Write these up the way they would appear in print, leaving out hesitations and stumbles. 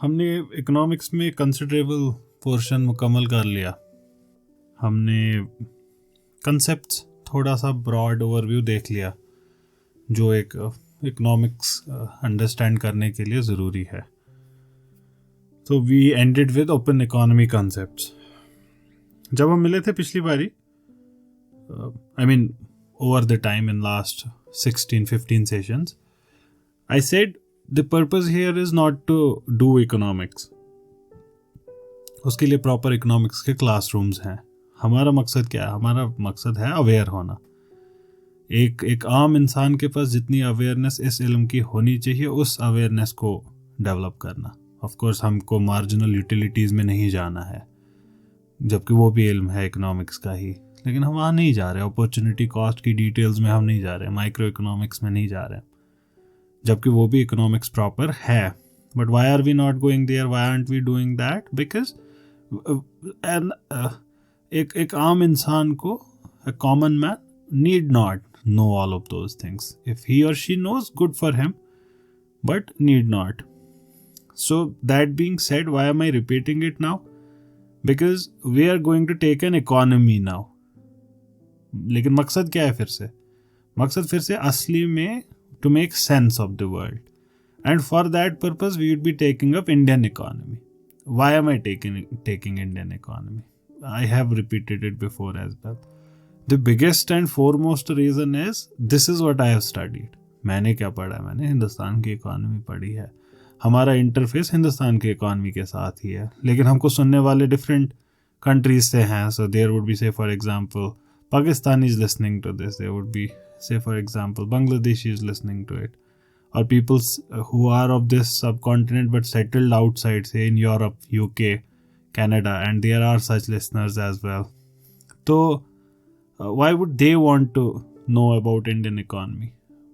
हमने इकोनॉमिक्स में considerable portion मुकम्मल कर लिया। हमने कंसेप्ट्स थोड़ा सा ब्रॉड ओवरव्यू देख लिया जो एक इकोनॉमिक्स अंडरस्टैंड करने के लिए ज़रूरी है। तो we ended with open economy concepts. जब हम मिले थे पिछली बारी, I mean over the time in last 16-15 sessions, I said the purpose here is not to do economics. उसके लिए प्रॉपर इकोनॉमिक्स के क्लासरूम्स हैं। हमारा मकसद क्या है? हमारा मकसद है अवेयर होना। एक आम इंसान के पास जितनी अवेयरनेस इस इल्म की होनी चाहिए, उस अवेयरनेस को डेवलप करना। ऑफ कोर्स हमको मार्जिनल यूटिलिटीज़ में नहीं जाना है, जबकि वो भी इल्म है इकोनॉमिक्स का ही, लेकिन हम वहाँ नहीं जा रहे। अपॉर्चुनिटी कॉस्ट की डिटेल्स में हम नहीं जा रहे, माइक्रो इकोनॉमिक्स में नहीं जा रहे, जबकि वो भी इकोनॉमिक्स प्रॉपर है। But why are we not going there? Why aren't we doing that? Because एक आम इंसान को, a common man need not know all of those things. If he or she knows, good for him, but need not. So that being said, why am I repeating it now? Because we are going to take an economy now. लेकिन मकसद क्या है फिर से? मकसद फिर से असली में to make sense of the world. And for that purpose, we would be taking up Indian economy. Why am I taking Indian economy? I have repeated it before as well. The biggest and foremost reason is this is what I have studied. मैंने क्या पढ़ा? मैंने हिंदुस्तान की economy पढ़ी है। हमारा interface Hindustan की economy के साथ ही है, लेकिन हमको सुनने वाले डिफरेंट कंट्रीज से हैं। So there would be, say for example, Pakistan is listening to this. There would be, say for example, Bangladesh is listening to it. Or people who are of this subcontinent but settled outside, say in Europe, UK, Canada, and there are such listeners as well. So why would they want to know about Indian economy?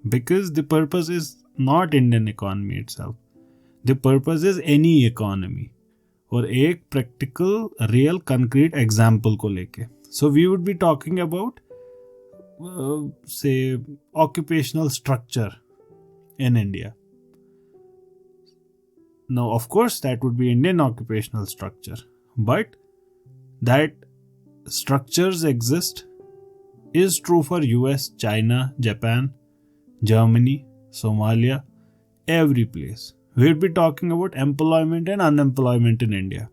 Because the purpose is not Indian economy itself. The purpose is any economy. और एक practical, real, concrete example को लेके. So we would be talking about, say, occupational structure in India. Now, of course, that would be Indian occupational structure, but that structures exist is true for US, China, Japan, Germany, Somalia, every place. We'll be talking about employment and unemployment in India.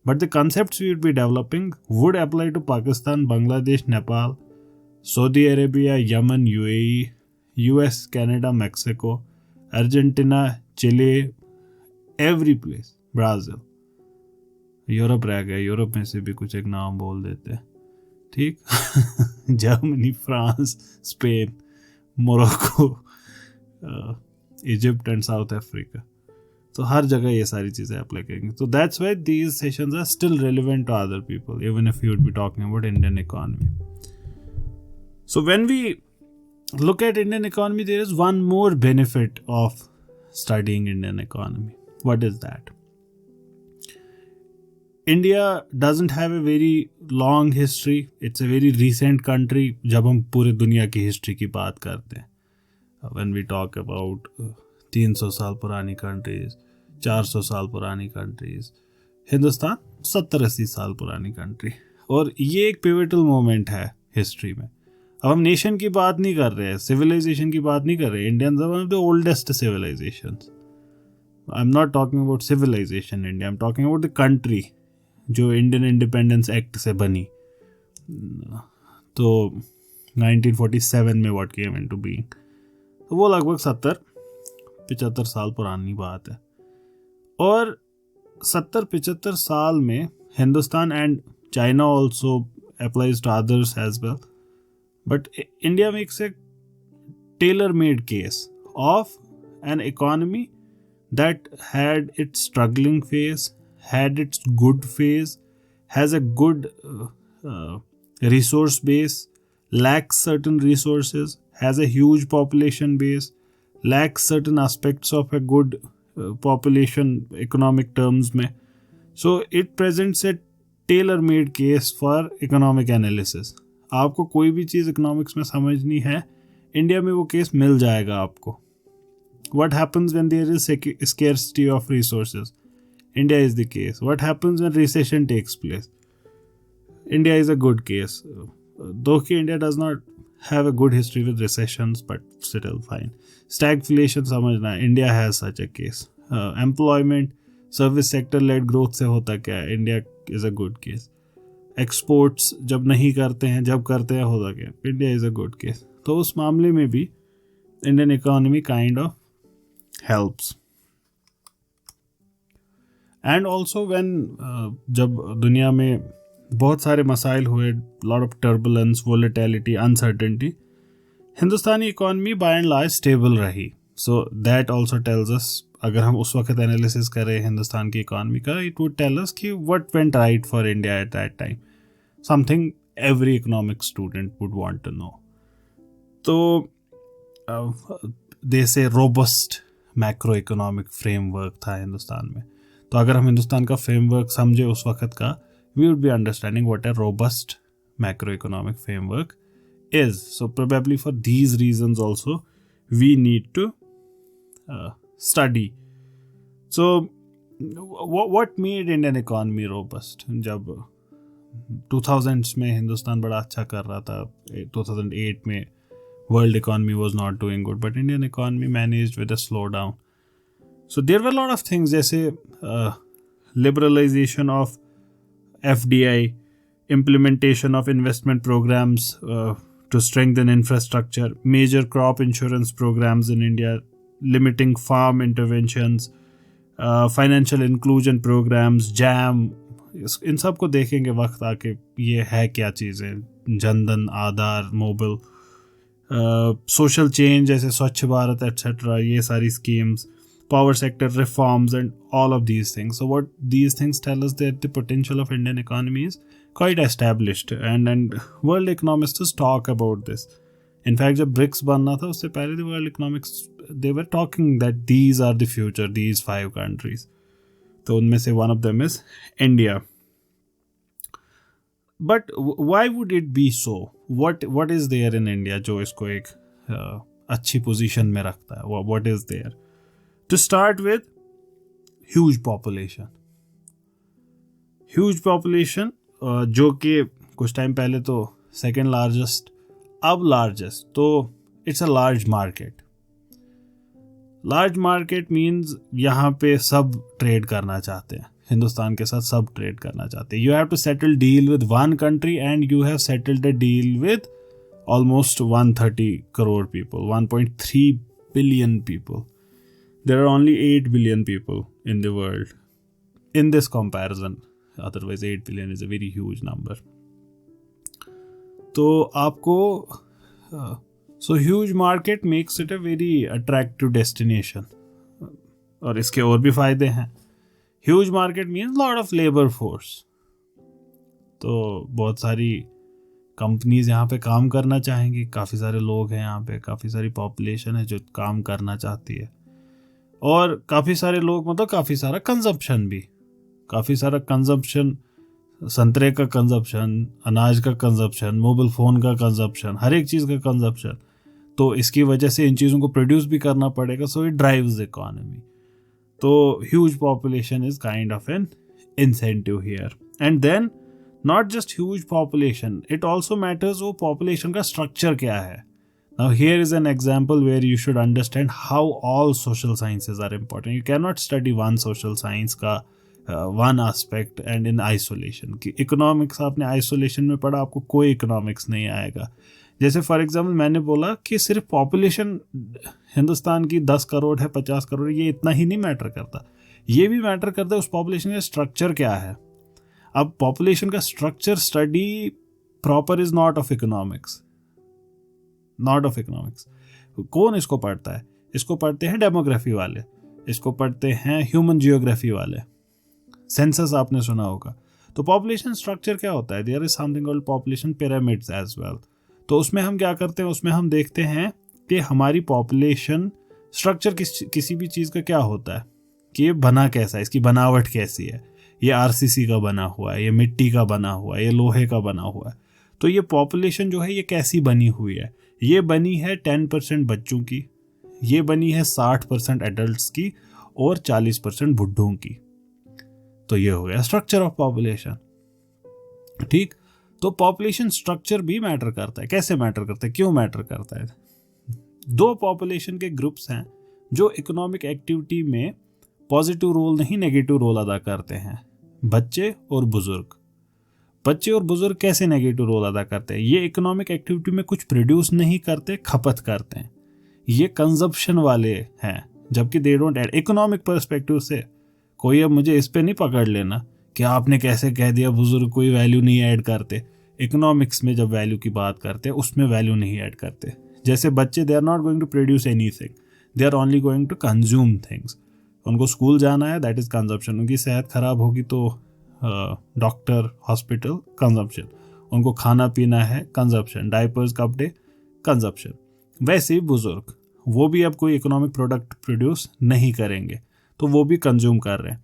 But the concepts we would be developing would apply to Pakistan, Bangladesh, Nepal, Saudi Arabia, Yemen, UAE, US, Canada, Mexico, Argentina, Chile, every place, Brazil. Europe रह गया, Europe में से भी कुछ एक नाम बोल देते हैं, ठीक? Germany, France, Spain, Morocco, Egypt and South Africa. तो हर जगह ये सारी चीज़ें अप्लाई करेंगे। तो that's why these sessions are still relevant to other people, even if you would be talking about Indian economy. So when we look at Indian economy, there is one more benefit of studying Indian economy. What is that? India doesn't have a very long history. It's a very recent country जब हम पूरे दुनिया की history की बात करते हैं. When we talk about 300 साल पुरानी कंट्रीज, 400 साल पुरानी कंट्रीज, हिंदुस्तान 70-80 साल पुरानी कंट्री, और ये एक पिवटल मोमेंट है हिस्ट्री में. अब हम नेशन की बात नहीं कर रहे हैं, सिविलाइजेशन की बात नहीं कर रहे हैं. Indians are one of the oldest civilisations. I am not talking about civilisation India, I am talking about the country जो इंडियन इंडिपेंडेंस एक्ट से बनी. तो 1947 में व्हाट केम इनटू बीइंग, तो वो लगभग 70-75 साल पुरानी बात है. और 70-75 साल में Hindustan and China also applies to others as well. But India makes a tailor-made case of an economy that had its struggling phase, had its good phase, has a good resource base, lacks certain resources, has a huge population base, lacks certain aspects of a good population economic terms में. So it presents a tailor-made case for economic analysis. आपको कोई भी चीज़ economics में समझनी है, India में वो case मिल जाएगा आपको. What happens when there is scarcity of resources? India is the case. What happens when recession takes place? India is a good case. Though India does not have a good history with recessions, but still fine. Stagflation समझना, India has such a case. Employment, service sector led growth से होता क्या है? India is a good case. Exports जब नहीं करते हैं, जब करते हैं होता क्या? India is a good case. तो उस मामले में भी Indian economy kind of helps. And also when जब दुनिया में बहुत सारे मसाइल हुए, lot of turbulence, volatility, uncertainty, Hindustani economy by and large stable रही. So that also tells us, अगर हम उस वक्त एनालिसिस करें हिंदुस्तान की इकॉनमी का, इट वुड टेल अस कि what went right for India at that time, something every economic student would want to know. तो दे से रोबस्ट मैक्रो इकोनॉमिक फ्रेमवर्क था हिंदुस्तान में. तो अगर हम हिंदुस्तान का फ्रेमवर्क समझे उस वक्त का, we would be understanding what a robust macro economic framework is. So probably for these reasons also we need to study. So what made Indian economy robust? जब 2000s में हिंदुस्तान बड़ा अच्छा कर रहा था, 2008 में world economy was not doing good, but Indian economy managed with a slowdown. So there were a lot of things जैसे liberalization of FDI, implementation of investment programs to strengthen infrastructure, major crop insurance programs in India, limiting farm interventions, financial inclusion programs, JAM, इन सब को देखेंगे वक्त आके ये है क्या चीज़ें, जनधन, आधार, मोबिल, सोशल चेंज जैसे स्वच्छ भारत एट्सेट्रा, ये सारी schemes, power sector reforms and all of these things. So what these things tell us that the potential of Indian economy is quite established, and world economists talk about this. In fact, जब BRICS बनना था उससे पहले the world economics they were talking that these are the future, these 5 countries. तो उनमें से one of them is India. But why would it be so? What is there in India जो इसको एक अच्छी पोजीशन में रखता है? What is there? To start with, huge population. Huge population जो कि कुछ टाइम पहले तो सेकेंड लार्जेस्ट, अब लार्जेस्ट. तो it's a large market. Large market means यहाँ पे सब ट्रेड करना चाहते हैं, हिंदुस्तान के साथ सब ट्रेड करना चाहते हैं. You have to settle deal with one country and you have settled a deal with almost 130 crore people, 1.3 billion people. There are only 8 billion people in the world in this comparison. Otherwise 8 billion is a very huge number. तो आपको so huge market makes it a very attractive destination. और इसके और भी फायदे हैं. Huge market means lot of labor force. तो बहुत सारी कंपनीज यहाँ पे काम करना चाहेंगी, काफ़ी सारे लोग हैं यहाँ पे, काफ़ी सारी पॉपुलेशन है जो काम करना चाहती है, और काफ़ी सारे लोग मतलब काफ़ी सारा कंजप्शन भी, काफ़ी सारा कंजप्शन, संतरे का कंजप्शन, अनाज का कंजप्शन, मोबाइल फ़ोन का कंजप्शन, हर एक चीज़ का कंजप्शन. तो इसकी वजह से इन चीज़ों को प्रोड्यूस भी करना पड़ेगा. So it drives the economy. तो huge population is kind of an incentive here. And then not just huge population, it also matters वो पॉपुलेशन का स्ट्रक्चर क्या है. Now here is an example where you should understand how all social sciences are important. You cannot study one social science का one aspect and in isolation. कि economics आपने isolation में पढ़ा, आपको कोई economics नहीं आएगा. जैसे फॉर एग्जाम्पल मैंने बोला कि सिर्फ पॉपुलेशन हिंदुस्तान की 10 करोड़ है, 50 करोड़, ये इतना ही नहीं मैटर करता. ये भी मैटर करता है उस पॉपुलेशन का स्ट्रक्चर क्या है. अब पॉपुलेशन का structure study proper is not of economics. कौन इसको पढ़ता है? इसको पढ़ते हैं डेमोग्राफी वाले, इसको पढ़ते हैं ह्यूमन जियोग्राफी वाले. सेंसस आपने सुना होगा. तो पॉपुलेशन स्ट्रक्चर क्या होता है? There is something called population pyramids as well. तो उसमें हम क्या करते हैं, उसमें हम देखते हैं कि हमारी पॉपुलेशन स्ट्रक्चर किसी भी चीज़ का क्या होता है, कि ये बना कैसा है, इसकी बनावट कैसी है. ये आरसीसी का बना हुआ है, ये मिट्टी का बना हुआ है, ये लोहे का बना हुआ है. तो ये पॉपुलेशन जो है ये कैसी बनी हुई है? ये बनी है 10% बच्चों की, ये बनी है 60% एडल्ट्स की और 40% बुढ़ों की। तो ये हो गया स्ट्रक्चर ऑफ पॉपुलेशन। ठीक, तो पॉपुलेशन स्ट्रक्चर भी मैटर करता है। कैसे मैटर करता है, क्यों मैटर करता है? दो पॉपुलेशन के ग्रुप्स हैं जो इकोनॉमिक एक्टिविटी में पॉजिटिव रोल नहीं नेगेटिव रोल अदा करते हैं, बच्चे और बुजुर्ग। बच्चे और बुजुर्ग कैसे नेगेटिव रोल अदा करते हैं? ये इकोनॉमिक एक्टिविटी में कुछ प्रोड्यूस नहीं करते, खपत करते हैं। ये कंजप्शन वाले हैं, जबकि they don't add. Economic perspective से कोई अब मुझे इस पे नहीं पकड़ लेना कि आपने कैसे कह दिया बुजुर्ग कोई वैल्यू नहीं ऐड करते। इकोनॉमिक्स में जब वैल्यू की बात करते हैं उसमें वैल्यू नहीं ऐड करते। जैसे बच्चे, they are not going to produce anything, they are only going to consume things. उनको स्कूल जाना है, दैट इज कंजप्शन। उनकी सेहत खराब होगी तो डॉक्टर, हॉस्पिटल, कंजप्शन। उनको खाना पीना है, कंजप्शन। डायपर्स, कपड़े, कंजप्शन। वैसे ही बुजुर्ग, वो भी अब कोई इकोनॉमिक प्रोडक्ट प्रोड्यूस नहीं करेंगे, तो वो भी कंज्यूम कर रहे हैं।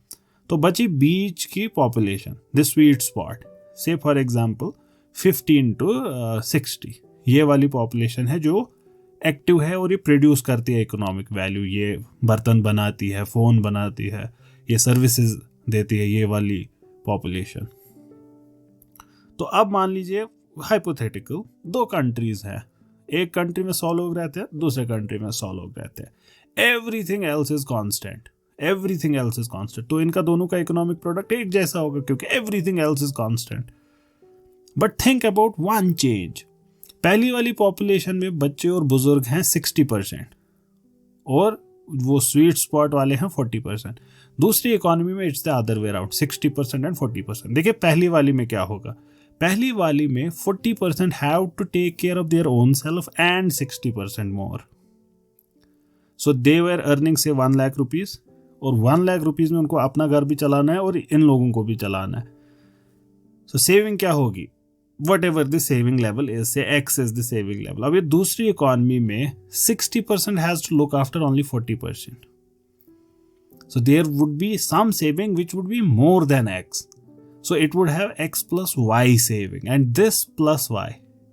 तो बची बीच की पॉपुलेशन, द स्वीट स्पॉट, से फॉर एग्जांपल 15 to 60। ये वाली पॉपुलेशन है जो एक्टिव है और ये प्रोड्यूस करती है इकोनॉमिक वैल्यू। ये बर्तन बनाती है, फ़ोन बनाती है, ये सर्विसेज देती है, ये वाली पॉपुलेशन। तो अब मान लीजिए हाइपोथेटिकल दो कंट्रीज हैं, एक कंट्री में 100 लोग रहते हैं, दूसरे कंट्री में 100 लोग रहते हैं। Everything else is constant, everything else is constant. तो इनका दोनों का इकोनॉमिक प्रोडक्ट एक जैसा होगा क्योंकि everything else is constant. But think about one change. पहली वाली पॉपुलेशन में बच्चे और बुजुर्ग हैं 60% और वो स्वीट स्पॉट वाले हैं 40%। दूसरी इकोनॉमी में it's the other way around, 60% and 40%। देखिए पहली वाली में क्या होगा, पहली वाली में 40% have to take care of their own self and 60% more. So they were earning से 1 लाख रुपीज, और 1 लाख रुपीज में उनको अपना घर भी चलाना है और इन लोगों को भी चलाना है। सो सेविंग क्या होगी, whatever the saving level is, say X is the saving level. अब ये दूसरी इकोनॉमी में 60% has to look after only 40%. So there would be some saving which would be more than X. So it would have X plus Y saving, and this plus Y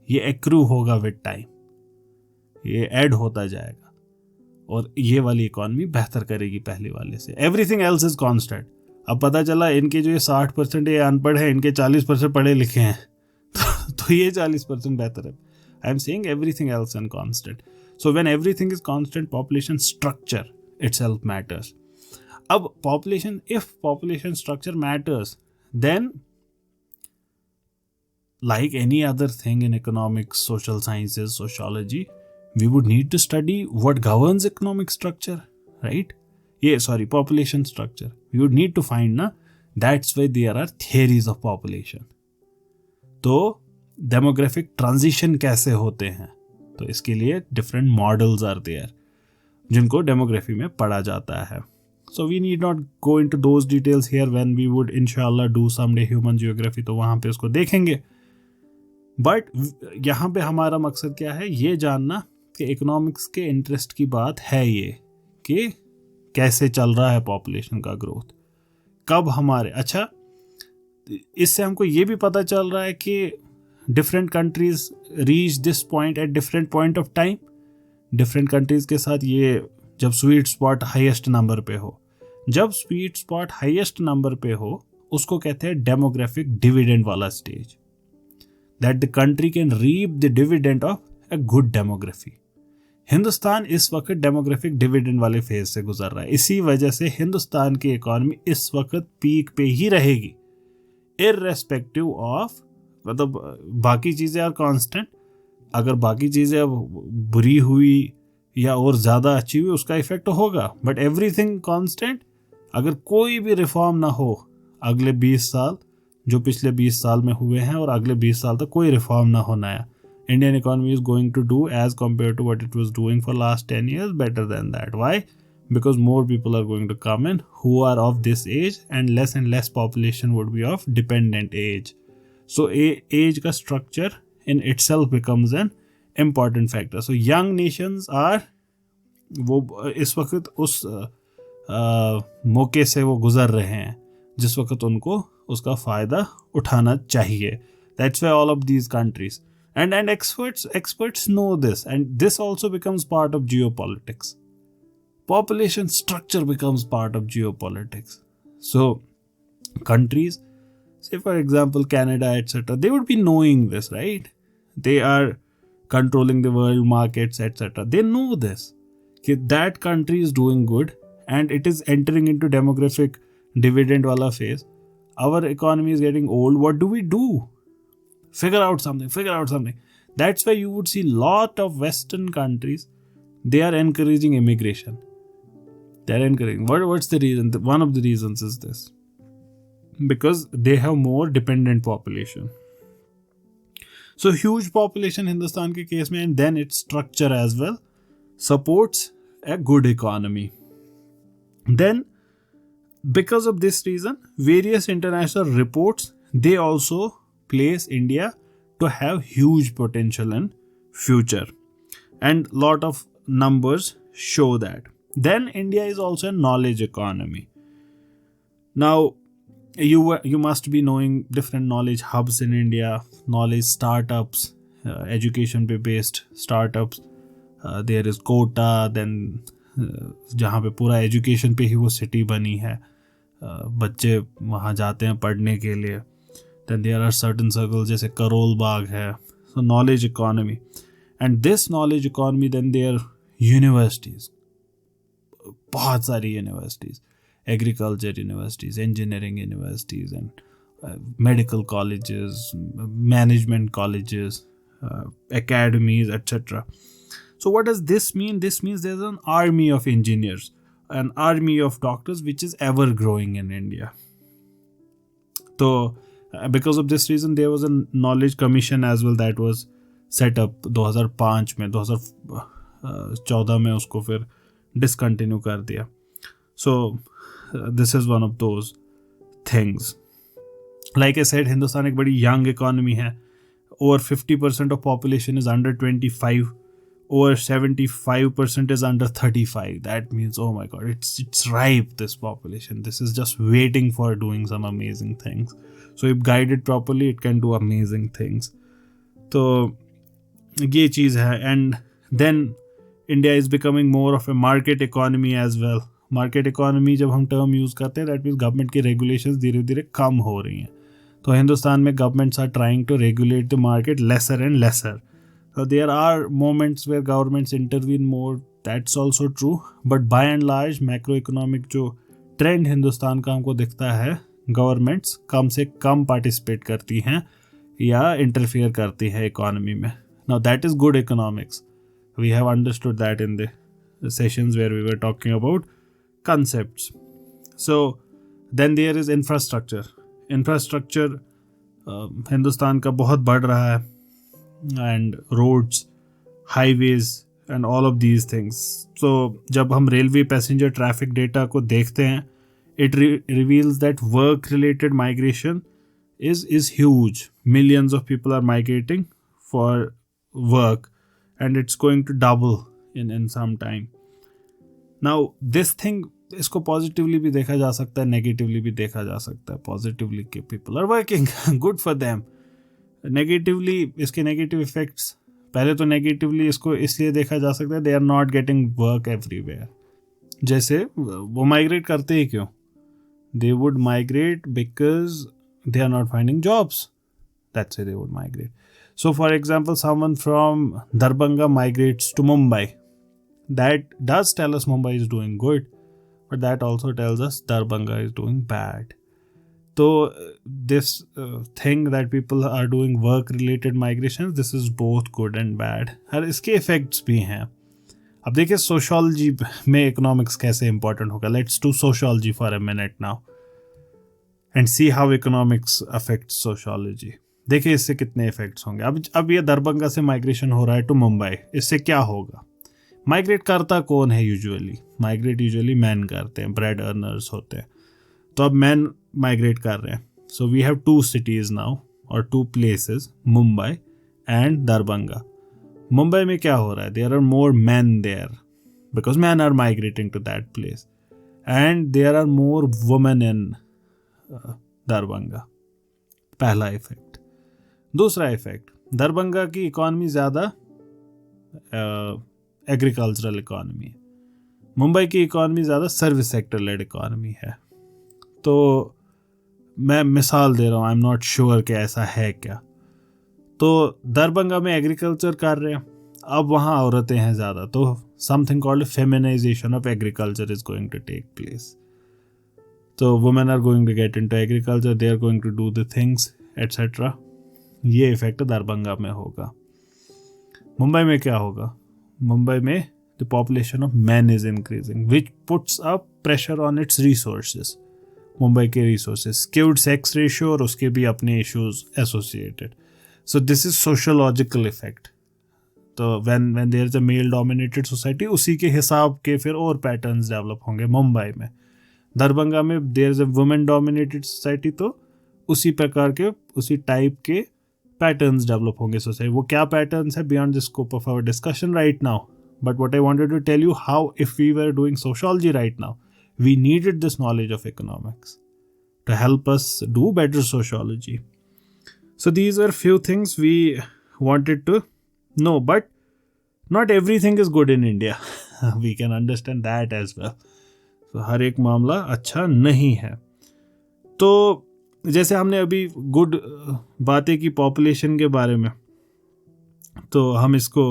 ये accrue होगा with time, ये add होता जाएगा और ये वाली economy बेहतर करेगी पहले वाले से। Everything else is constant. अब पता चला इनके जो ये 60% ये अनपढ़ है, इनके 40% पढ़े लिखे हैं, तो ये 40% बेहतर है। I am saying everything else is constant. So when everything is constant, population structure itself matters. अब population, if population structure matters, then like any other thing in economics, social sciences, sociology, we would need to study what governs economic structure, right? Population structure. We would need to find, that's why there are theories of population. तो demographic transition कैसे होते हैं, तो इसके लिए different models are there जिनको demography में पढ़ा जाता है। So we need not go into those details here, when we would इंशाल्लाह डू समडे ह्यूमन जियोग्राफी, तो वहाँ पे उसको देखेंगे। बट यहाँ पे हमारा मकसद क्या है, ये जानना कि इकोनॉमिक्स के इंटरेस्ट की बात है ये कि कैसे चल रहा है पॉपुलेशन का ग्रोथ, कब हमारे, अच्छा इससे हमको ये भी पता चल रहा है कि different countries reach this point at different point of time. Different countries के साथ ये जब स्वीट स्पॉट हाईएस्ट नंबर पे हो, जब स्वीट स्पॉट हाईएस्ट नंबर पे हो उसको कहते हैं डेमोग्राफिक डिविडेंड वाला stage, that the country can reap the dividend of a good demography. Hindustan इस वक्त डेमोग्राफिक डिविडेंड वाले फेज से गुजर रहा है, इसी वजह से हिंदुस्तान की इकॉनमी इस वक्त पीक पे ही रहेगी, इररेस्पेक्टिव ऑफ, मतलब बाकी चीज़ें आर कांस्टेंट। अगर बाकी चीज़ें अब बुरी हुई या और ज़्यादा अच्छी हुई उसका इफेक्ट होगा, बट एवरीथिंग कांस्टेंट। अगर कोई भी रिफॉर्म ना हो अगले 20 साल, जो पिछले 20 साल में हुए हैं, और अगले 20 साल तक कोई रिफॉर्म ना हो नया, Indian economy is going to do as compared to what it was doing for last 10 years better than that. Why? Because more people are going to come in who are of this age, and less population would be of dependent age. So age का structure in itself becomes an important factor. So young nations are, वो इस वक्त उस मौके से वो गुजर रहे हैं जिस वक्त उनको उसका फ़ायदा उठाना चाहिए. That's why all of these countries and experts know this, and this also becomes part of geopolitics. population structure becomes part of geopolitics. So countries, say for example Canada, etc., they would be knowing this, right? They are controlling the world markets, etc. They know this, that country is doing good and it is entering into demographic dividend wala phase. Our economy is getting old. What do? Figure out something. That's why you would see lot of Western countries, they are encouraging immigration. They're encouraging. What's the reason? One of the reasons is this. Because they have more dependent population. So huge population Hindustan ke case mein, and then its structure as well supports a good economy. Then because of this reason, various international reports, they also place India to have huge potential in future. And lot of numbers show that. Then India is also a knowledge economy. Now, you must be knowing different knowledge hubs in India, knowledge startups, education based startups. There is Kota, then जहाँ पे पूरा education पे ही वो city बनी है, बच्चे वहाँ जाते हैं पढ़ने के लिए. Then there are certain circles जैसे करोल बाग है. So knowledge economy, and this knowledge economy, then there are universities, बहुत सारी universities, agriculture universities, engineering universities, and medical colleges, management colleges, academies, etc. So what does this mean? This means there's an army of engineers, an army of doctors, which is ever growing in India. So because of this reason, there was a knowledge commission as well that was set up 2005 में, 2014 में उसको फिर discontinue कर दिया. So this is one of those things. Like I said, Hindustan एक बड़ी young economy है. Over 50% of population is under 25. Over 75% is under 35. That means, oh my god, it's ripe, this population. This is just waiting for doing some amazing things. So if guided properly, it can do amazing things. So ये चीज़ है. And then India is becoming more of a market economy as well. Market economy जब हम term use करते हैं, that means government की regulations धीरे धीरे कम हो रही हैं. तो हिंदुस्तान में governments are trying to regulate the market lesser and lesser. So there are moments where governments intervene more. That's also true. But by and large, macroeconomic जो trend हिंदुस्तान का हमको दिखता है, governments कम से कम participate करती हैं या interfere करती है economy में. Now that is good economics. We have understood that in the sessions where we were talking about concepts. So then there is infrastructure. Infrastructure Hindustan का बहुत बढ़ रहा है. And roads, highways and all of these things. So जब हम railway passenger traffic data को देखते हैं, it reveals that work related migration is huge. Millions of people are migrating for work and it's going to double in some time. Now this thing, इसको positively भी देखा जा सकता है, negatively भी देखा जा सकता है. Positively के people are working, good for them. Negatively इसके नेगेटिव इफेक्ट्स, पहले तो नेगेटिवली इसको इसलिए देखा जा सकता है, they are not getting work everywhere. जैसे वो माइग्रेट करते ही क्यों? They would migrate because they are not finding jobs. That's why they would migrate. So for example, someone from Darbhanga migrates to Mumbai. That does tell us Mumbai is doing good, but that also tells us Darbhanga is doing bad. So this thing that people are doing work related migrations, this is both good and bad. और इसके effects भी हैं. अब देखिए sociology में economics कैसे important होगा. Let's do sociology for a minute now and see how economics affects sociology. देखिए इससे कितने इफेक्ट्स होंगे. अब ये दरभंगा से माइग्रेशन हो रहा है टू मुंबई. इससे क्या होगा? माइग्रेट करता कौन है यूजुअली? माइग्रेट यूजुअली मैन करते हैं, ब्रेड अर्नर्स होते हैं. तो अब मैन माइग्रेट कर रहे हैं. So we have two cities now और two places, Mumbai and Darbhanga. Mumbai में क्या हो रहा है? There are more men there because men are migrating to that place, and there are more women in Darbhanga. पहला इफेक्ट. दूसरा इफेक्ट, दरभंगा की इकॉनमी ज़्यादा एग्रीकल्चरल इकॉनमी है. मुंबई की इकॉनमी ज़्यादा सर्विस सेक्टर लेड इकॉनमी है। तो मैं मिसाल दे रहा हूँ, आई एम नॉट श्योर कि ऐसा है क्या। तो दरभंगा में एग्रीकल्चर कर रहे हैं, अब वहाँ औरतें हैं ज़्यादा, तो something called feminisation of agriculture is going to take place. तो women are going to get into agriculture, they are going to do the things etcetera. ये इफेक्ट दरभंगा में होगा। मुंबई में क्या होगा? मुंबई में the population of men is increasing which puts up pressure on its resources. Mumbai के resources, skewed sex ratio और उसके भी अपने issues associated. So this is sociological effect. तो when there is a male dominated society, उसी के हिसाब के फिर और पैटर्न्स डेवलप होंगे मुंबई में। दरभंगा में there is a women dominated society, तो उसी प्रकार के उसी टाइप के पैटर्न्स डेवलप होंगे सोसाइटी। वो क्या पैटर्न्स है beyond the scope of our discussion right now, but what I wanted to tell you, how if we were doing sociology right now, we needed this knowledge of economics to help us do better sociology. So these were few things we wanted to know, but not everything is good in India. We can understand that as well. So हर एक मामला अच्छा नहीं है। तो जैसे हमने अभी good बातें की पॉपुलेशन के बारे में, तो हम इसको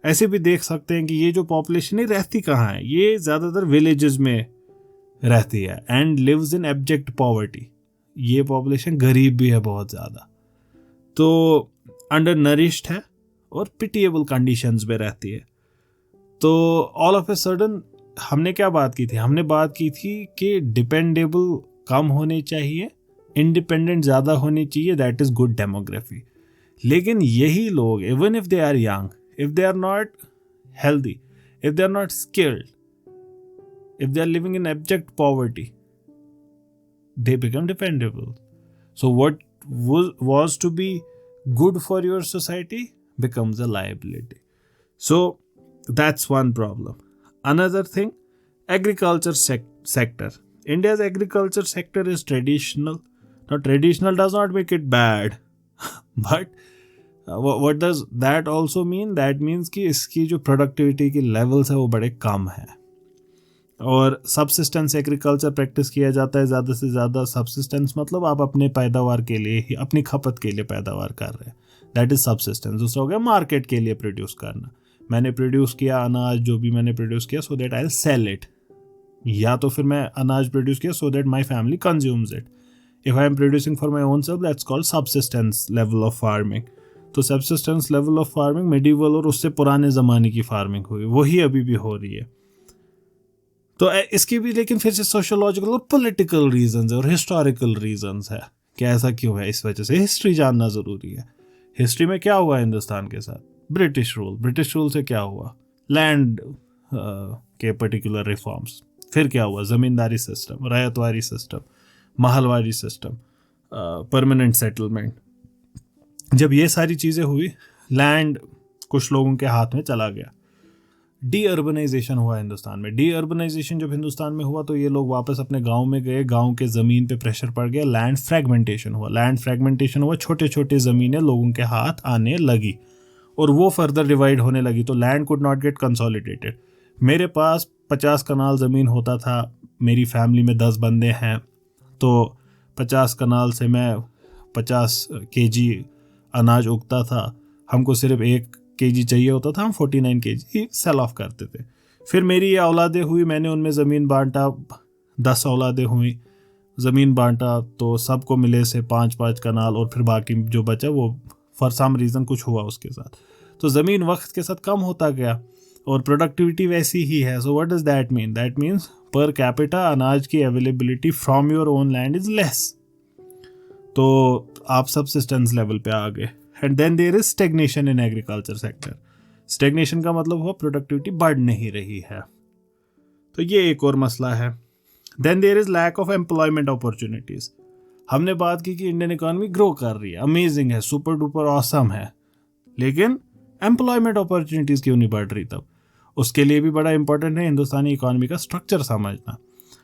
ऐसे भी देख सकते हैं कि ये जो पॉपुलेशन है रहती कहाँ है? ये ज़्यादातर विलेजेस में रहती है and lives in abject poverty. ये पॉपुलेशन गरीब भी है बहुत ज़्यादा, तो अंडर नरिश्ड है और पिटिएबल कंडीशंस में रहती है। तो ऑल ऑफ ए सडन हमने क्या बात की थी? हमने बात की थी कि डिपेंडेबल कम होने चाहिए, इंडिपेंडेंट ज़्यादा होनी चाहिए, दैट इज़ गुड डेमोग्राफी। लेकिन यही लोग, even if they are young, if they are not healthy, if they are not skilled, if they are living in abject poverty, they become dependable. So what was to be good for your society becomes a liability. So that's one problem. Another thing, agriculture sector. India's agriculture sector is traditional. Now traditional does not make it bad, but what does that also mean? That means कि इसकी जो productivity की levels है वो बड़े कम है, और subsistence agriculture practice किया जाता है ज़्यादा से ज़्यादा। सबसिस्टेंस मतलब आप अपने पैदावार के लिए ही, अपनी खपत के लिए पैदावार कर रहे हैं, दैट इज़ सबसिस्टेंस। दूसरा हो गया मार्केट के लिए प्रोड्यूस करना। मैंने प्रोड्यूस किया अनाज, जो भी मैंने प्रोड्यूस किया, so that I will sell it, या तो फिर मैं अनाज प्रोड्यूस किया so that my family consumes it. If I am producing for my own self, that's called subsistence level of farming. तो subsistence level of farming medieval और उससे पुराने ज़माने की फार्मिंग हुई, वही अभी भी हो रही है। तो इसकी भी लेकिन फिर से सोशोलॉजिकल और पॉलिटिकल रीजंस है और हिस्टोरिकल रीजंस है कि ऐसा क्यों है। इस वजह से हिस्ट्री जानना ज़रूरी है। हिस्ट्री में क्या हुआ हिंदुस्तान के साथ? ब्रिटिश रूल से क्या हुआ? लैंड के पर्टिकुलर रिफॉर्म्स। फिर क्या हुआ? Zamindari system, ryotwari system, mahalwari system, permanent settlement. जब ये सारी चीज़ें हुई, लैंड कुछ लोगों के हाथ में चला गया। डी अर्बनाइजेशन हुआ हिंदुस्तान में। डी अर्बनाइजेशन जब हिंदुस्तान में हुआ तो ये लोग वापस अपने गांव में गए, गांव के ज़मीन पे प्रेशर पड़ गया, लैंड फ्रैगमेंटेशन हुआ, छोटे छोटे ज़मीनें लोगों के हाथ आने लगी और वो फर्दर डिवाइड होने लगी। तो land could not gate consolidated. मेरे पास 50 कनाल ज़मीन होता था, मेरी फैमिली में 10 बंदे हैं, तो 50 कनाल से मैं 50 kg अनाज उगता था। हमको सिर्फ 1 kg चाहिए होता था, हम 49 kg सेल ऑफ करते थे। फिर मेरी ये औलादें हुई, मैंने उनमें ज़मीन बांटा, 10 औलादें हुई, ज़मीन बांटा, तो सबको मिले से 5-5 कनाल, और फिर बाकी जो बचा वो फॉर सम रीज़न कुछ हुआ उसके साथ। तो ज़मीन वक्त के साथ कम होता गया और प्रोडक्टिविटी वैसी ही है। So what does that mean? That means per capita अनाज की availability from your own land is less. तो आप सबसिस्टेंस लेवल पे आ गए। And then there is stagnation in agriculture sector. Stagnation का मतलब हुआ प्रोडक्टिविटी बढ़ नहीं रही है, तो ये एक और मसला है। Then there is lack of employment opportunities. हमने बात की कि इंडियन इकोनॉमी ग्रो कर रही है, अमेजिंग है, सुपर डुपर ऑसम है, लेकिन एम्प्लॉयमेंट अपॉर्चुनिटीज क्यों नहीं बढ़ रही? तब उसके लिए भी बड़ा इंपॉर्टेंट है हिंदुस्तानी इकोनॉमी का स्ट्रक्चर समझना।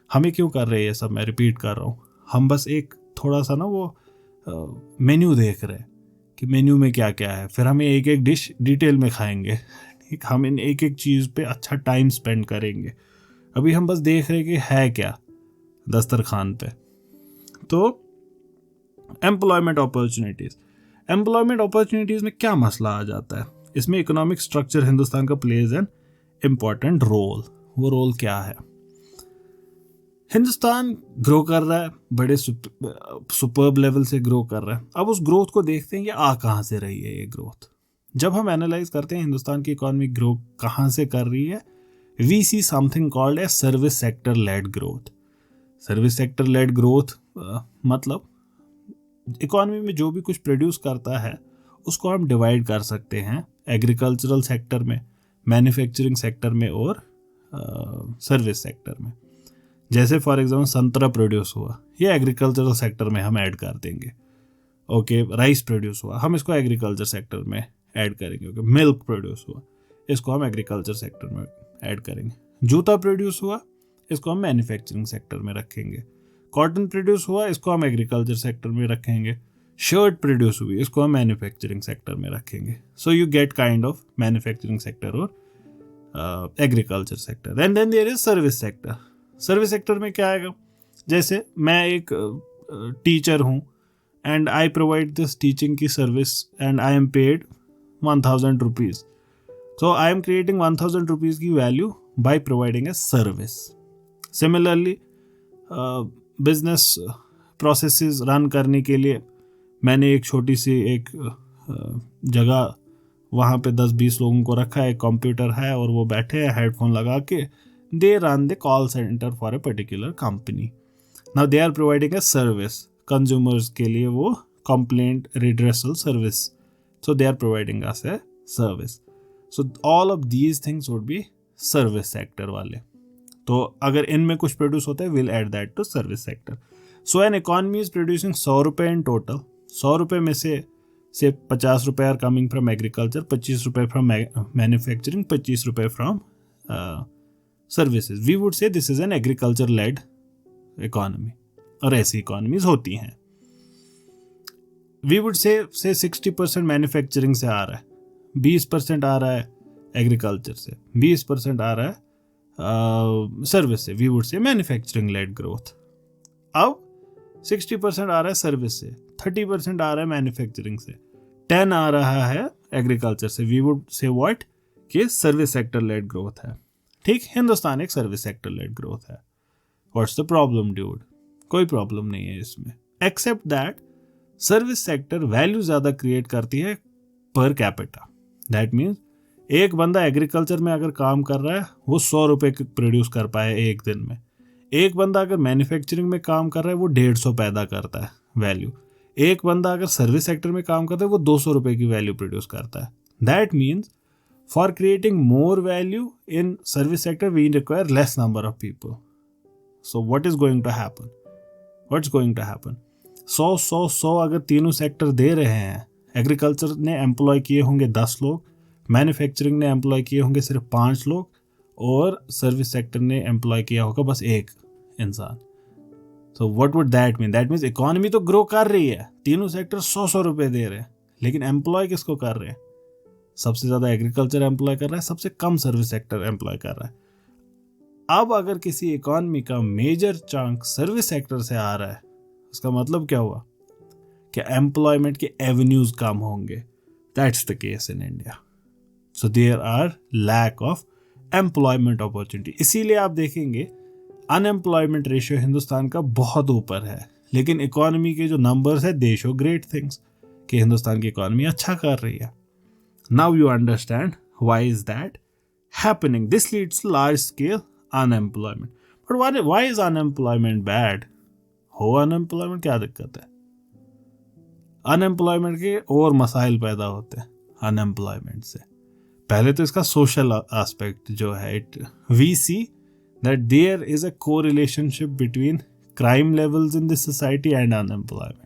हमें क्यों कर रहे हैं ये सब? मैं रिपीट कर रहा हूँ, हम बस एक थोड़ा सा ना वो मेन्यू देख रहे हैं कि मेन्यू में क्या क्या है, फिर हमें एक एक डिश डिटेल में खाएंगे, ठीक, हम इन एक एक चीज़ पे अच्छा टाइम स्पेंड करेंगे। अभी हम बस देख रहे कि है क्या दस्तरखान पे। तो एम्प्लॉयमेंट अपॉर्चुनिटीज में क्या मसला आ जाता है, इसमें इकोनॉमिक स्ट्रक्चर हिंदुस्तान का प्लेज एन इम्पॉर्टेंट रोल। वो रोल क्या है? हिंदुस्तान ग्रो कर रहा है, बड़े सुपर्ब लेवल से ग्रो कर रहा है। अब उस ग्रोथ को देखते हैं ये आ कहाँ से रही है। ये ग्रोथ जब हम एनालाइज करते हैं हिंदुस्तान की इकोनॉमी ग्रो कहाँ से कर रही है, we see something called a service sector led growth. Service sector led growth मतलब इकोनॉमी में जो भी कुछ प्रोड्यूस करता है उसको हम डिवाइड कर सकते हैं एग्रीकल्चरल सेक्टर में, मैन्युफैक्चरिंग सेक्टर में और सर्विस सेक्टर में। जैसे फॉर एग्जांपल संतरा प्रोड्यूस हुआ, ये एग्रीकल्चरल सेक्टर में हम ऐड कर देंगे। ओके, राइस प्रोड्यूस हुआ, हम इसको एग्रीकल्चर सेक्टर में ऐड करेंगे। ओके, मिल्क प्रोड्यूस हुआ, इसको हम एग्रीकल्चर सेक्टर में ऐड करेंगे। जूता प्रोड्यूस हुआ, इसको हम मैन्युफैक्चरिंग सेक्टर में रखेंगे। कॉटन प्रोड्यूस हुआ, इसको हम एग्रीकल्चर सेक्टर में रखेंगे। शर्ट प्रोड्यूस हुई, इसको हम मैन्युफैक्चरिंग सेक्टर में रखेंगे। So you get kind of manufacturing sector और agriculture sector. And then there is service sector. Service sector में क्या आएगा? जैसे मैं एक टीचर हूँ and I provide this teaching की service and I am paid 1000 rupees. So I am creating 1000 rupees की value by providing a service. Similarly business processes run करने के लिए मैंने एक छोटी सी एक जगह वहाँ पे 10-20 लोगों को रखा है, कंप्यूटर है और वो बैठे हैं हेडफोन लगा के, they run the call centre for a particular company. Now they are providing a service consumers के लिए, वो complaint redressal service. So they are providing us a service. So all of these things would be service sector वाले। तो अगर इनमें कुछ produce होता है, will add that to service sector. So an economy is producing 100 रुपये in total. 100 रुपये में से 50 रुपये आर कमिंग फ्रॉम एग्रीकल्चर, 25 रुपये फ्रॉम मैन्युफैक्चरिंग, 25 रुपये from services. We would say this is an agriculture led economy, और ऐसी इकोनॉमीज होती हैं। वी वुड से 60% मैन्युफैक्चरिंग से आ रहा है, 20% आ रहा है एग्रीकल्चर से, 20% आ रहा है सर्विस से। We would say manufacturing led growth. अब 60% आ रहा है सर्विस से, 30% आ रहा है मैन्युफैक्चरिंग से, 10 आ रहा है एग्रीकल्चर से। वी वुड से व्हाट कि सर्विस सेक्टर लेड ग्रोथ है। ठीक, हिंदुस्तान एक सर्विस सेक्टर लेड ग्रोथ है। What's the problem dude? कोई प्रॉब्लम नहीं है इसमें, except that service sector value ज़्यादा क्रिएट करती है पर कैपिटा। दैट मीन्स एक बंदा एग्रीकल्चर में अगर काम कर रहा है वो 100 रुपये प्रोड्यूस कर पाए एक दिन में। एक बंदा अगर मैन्युफैक्चरिंग में काम कर रहा है वो 150 पैदा करता है वैल्यू। एक बंदा अगर सर्विस सेक्टर में काम करता है वो 200 रुपये की वैल्यू प्रोड्यूस करता है। That means for creating more value in service sector we require less number of people. So what is going to happen? What's going to happen? 100 अगर तीनों सेक्टर दे रहे हैं, एग्रीकल्चर ने एम्प्लॉय किए होंगे 10 लोग, मैन्युफैक्चरिंग ने एम्प्लॉय किए होंगे सिर्फ 5 लोग, और सर्विस सेक्टर ने एम्प्लॉय किया होगा बस 1 इंसान। So what would that mean? That means economy तो ग्रो कर रही है, तीनों सेक्टर 100 रुपये दे रहे हैं, लेकिन एम्प्लॉय किसको कर रहे हैं? सबसे ज़्यादा एग्रीकल्चर एम्प्लॉय कर रहा है, सबसे कम सर्विस सेक्टर एम्प्लॉय कर रहा है। अब अगर किसी इकोनॉमी का मेजर चंक सर्विस सेक्टर से आ रहा है, उसका मतलब क्या हुआ कि एम्प्लॉयमेंट के एवेन्यूज कम होंगे। That's the case in India. So there are lack of employment opportunity. इसीलिए आप देखेंगे अनएम्प्लॉयमेंट रेशियो हिंदुस्तान का बहुत ऊपर है, लेकिन इकोनॉमी के जो नंबर्स है दे शो ग्रेट थिंग्स कि हिंदुस्तान की इकोनॉमी अच्छा कर रही है। Now you understand why is that happening. This leads to large scale unemployment. But why is unemployment bad? हो अनएम्प्लॉयमेंट क्या दिक्कत है? अनएम्प्लॉयमेंट के और मसाइल पैदा होते हैं अनएम्प्लॉयमेंट से। पहले तो इसका सोशल एस्पेक्ट जो है, it we see that there is a correlationship between crime levels in this society and unemployment.